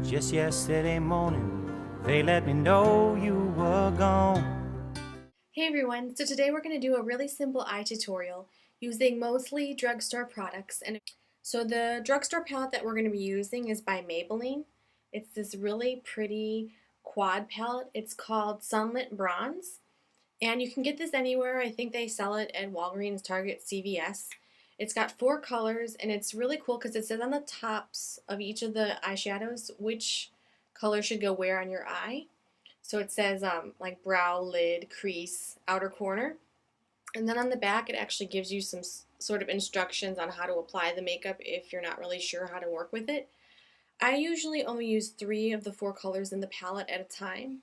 Just yesterday morning, they let me know you were gone. Hey everyone, so today we're going to do a really simple eye tutorial using mostly drugstore products. And so the drugstore palette that we're going to be using is by Maybelline. It's this really pretty quad palette. It's called Sunlit Bronze. And you can get this anywhere. I think they sell it at Walgreens, Target, CVS. It's got 4 colors and it's really cool because it says on the tops of each of the eyeshadows which color should go where on your eye. So it says like brow, lid, crease, outer corner. And then on the back it actually gives you some sort of instructions on how to apply the makeup if you're not really sure how to work with it. I usually only use 3 of the 4 colors in the palette at a time.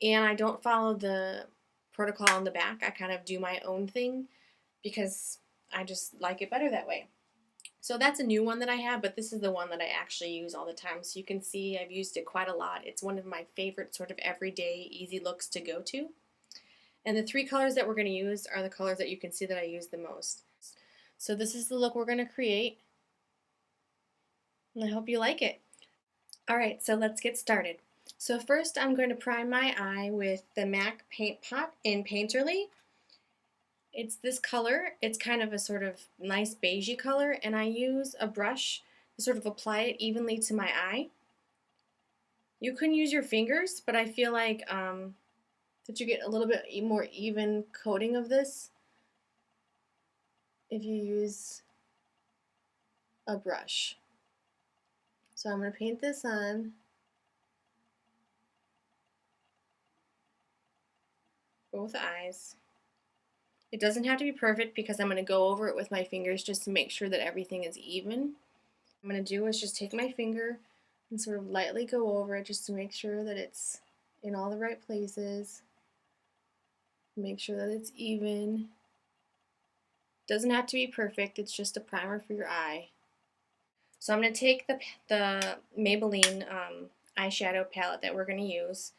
And I don't follow the protocol on the back. I kind of do my own thing because I just like it better that way. So that's a new one that I have, but this is the one that I actually use all the time. So you can see I've used it quite a lot. It's one of my favorite sort of everyday easy looks to go to. And the 3 colors that we're going to use are the colors that you can see that I use the most. So this is the look we're going to create. And I hope you like it. Alright, so let's get started. So first I'm going to prime my eye with the MAC Paint Pot in Painterly. It's this color. It's kind of a sort of nice beigey color, and I use a brush to sort of apply it evenly to my eye. You can use your fingers, but I feel like that you get a little bit more even coating of this if you use a brush. So I'm going to paint this on both eyes. It doesn't have to be perfect because I'm going to go over it with my fingers just to make sure that everything is even. What I'm going to do is just take my finger and sort of lightly go over it just to make sure that it's in all the right places. Make sure that it's even. It doesn't have to be perfect, it's just a primer for your eye. So I'm going to take the Maybelline eyeshadow palette that we're going to use,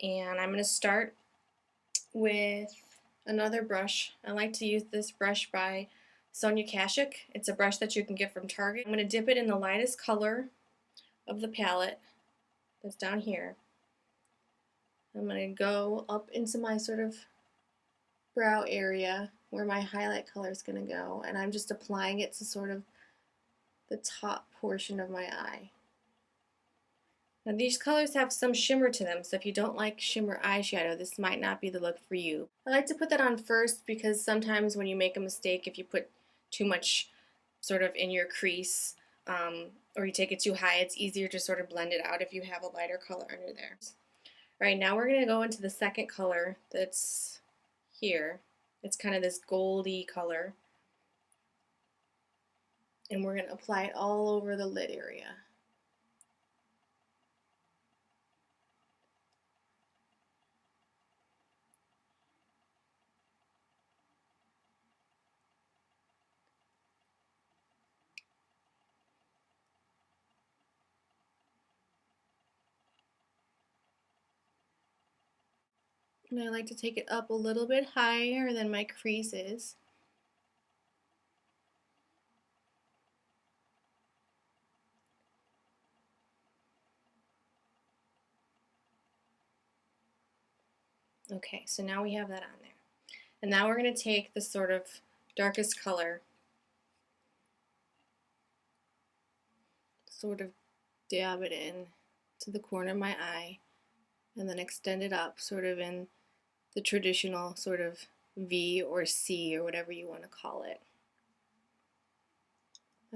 and I'm going to start with another brush. I like to use this brush by Sonia Kashuk. It's a brush that you can get from Target. I'm going to dip it in the lightest color of the palette that's down here. I'm going to go up into my sort of brow area where my highlight color is going to go, and I'm just applying it to sort of the top portion of my eye. Now these colors have some shimmer to them, so if you don't like shimmer eyeshadow, this might not be the look for you. I like to put that on first because sometimes when you make a mistake, if you put too much sort of in your crease or you take it too high, it's easier to sort of blend it out if you have a lighter color under there. Alright, now we're going to go into the second color that's here. It's kind of this goldy color. And we're going to apply it all over the lid area. And I like to take it up a little bit higher than my crease is. Okay, so now we have that on there. And now we're going to take the sort of darkest color, sort of dab it in to the corner of my eye, and then extend it up sort of in the traditional sort of V or C or whatever you want to call it.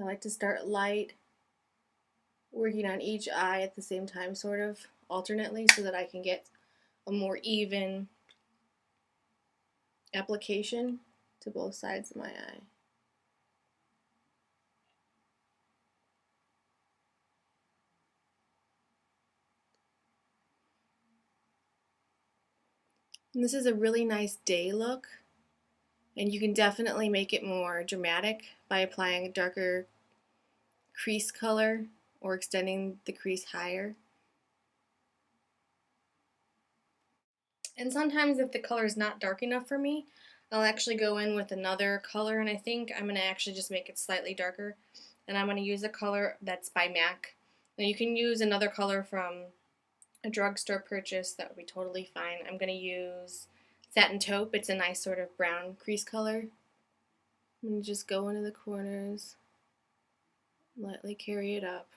I like to start light, working on each eye at the same time, sort of alternately, so that I can get a more even application to both sides of my eye. And this is a really nice day look, and you can definitely make it more dramatic by applying a darker crease color or extending the crease higher. And sometimes if the color is not dark enough for me, I'll actually go in with another color, and I think I'm going to actually just make it slightly darker. And I'm going to use a color that's by MAC. Now you can use another color from a drugstore purchase, that would be totally fine. I'm going to use satin taupe. It's a nice sort of brown crease color. I'm going to just go into the corners, lightly carry it up.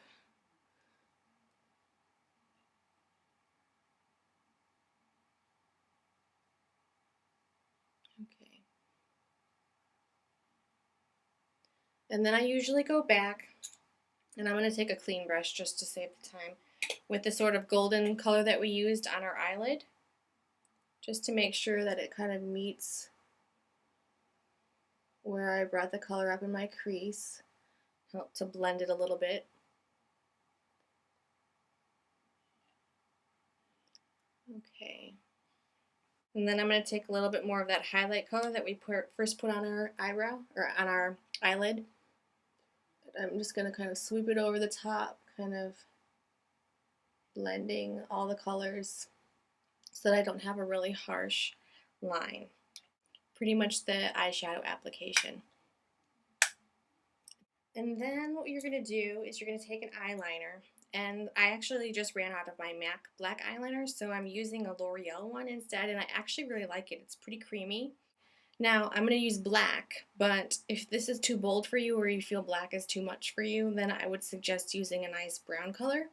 Okay. And then I usually go back, and I'm going to take a clean brush just to save the time, with the sort of golden color that we used on our eyelid, just to make sure that it kind of meets where I brought the color up in my crease. Help to blend it a little bit. Okay. And then I'm going to take a little bit more of that highlight color that we first put on our eyebrow, or on our eyelid. I'm just going to kind of sweep it over the top, kind of blending all the colors so that I don't have a really harsh line. Pretty much the eyeshadow application. And then what you're going to do is you're going to take an eyeliner, and I actually just ran out of my MAC black eyeliner, so I'm using a L'Oreal one instead, and I actually really like it. It's pretty creamy. Now I'm going to use black, but if this is too bold for you or you feel black is too much for you, then I would suggest using a nice brown color.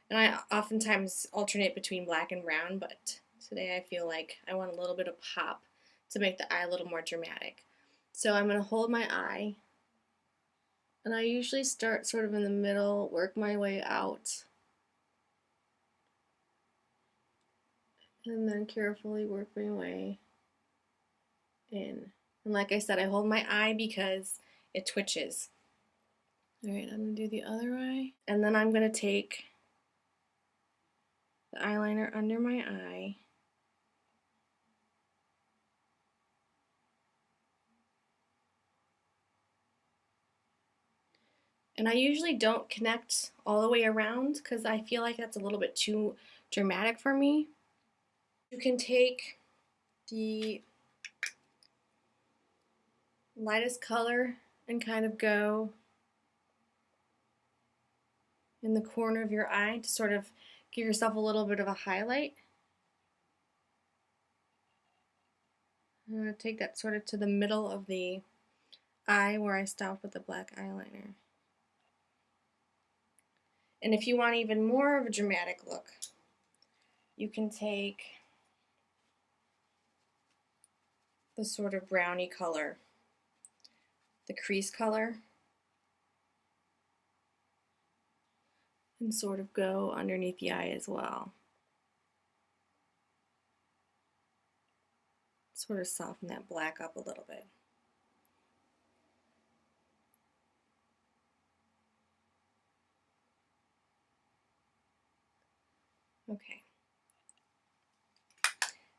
And I oftentimes alternate between black and brown, but today I feel like I want a little bit of pop to make the eye a little more dramatic. So I'm going to hold my eye, and I usually start sort of in the middle, work my way out, and then carefully work my way in. And like I said, I hold my eye because it twitches. Alright, I'm going to do the other eye. And then I'm going to take the eyeliner under my eye. And I usually don't connect all the way around because I feel like that's a little bit too dramatic for me. You can take the lightest color and kind of go in the corner of your eye to sort of give yourself a little bit of a highlight. I'm going to take that sort of to the middle of the eye where I stopped with the black eyeliner. And if you want even more of a dramatic look, you can take the sort of brownie color, the crease color, and sort of go underneath the eye as well. Sort of soften that black up a little bit. Okay.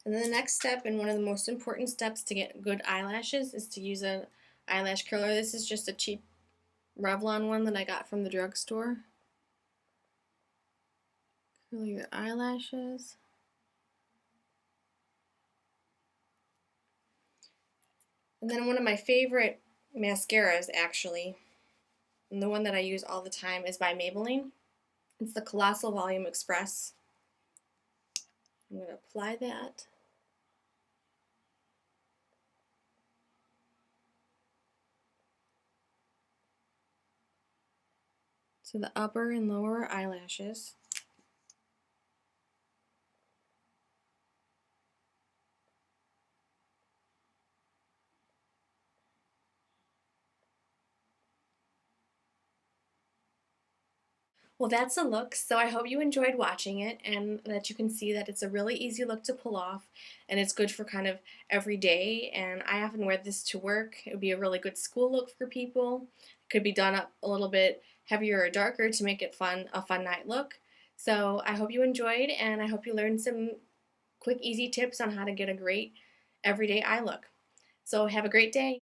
And then the next step, and one of the most important steps to get good eyelashes, is to use an eyelash curler. This is just a cheap Revlon one that I got from the drugstore. Curl your eyelashes. And then one of my favorite mascaras, actually, and the one that I use all the time, is by Maybelline. It's the Colossal Volume Express. I'm going to apply that. To the upper and lower eyelashes. Well, that's a look, so I hope you enjoyed watching it and that you can see that it's a really easy look to pull off, and it's good for kind of every day, and I often wear this to work. It would be a really good school look for people. It could be done up a little bit heavier or darker to make it fun, a fun night look. So I hope you enjoyed, and I hope you learned some quick, easy tips on how to get a great everyday eye look. So have a great day.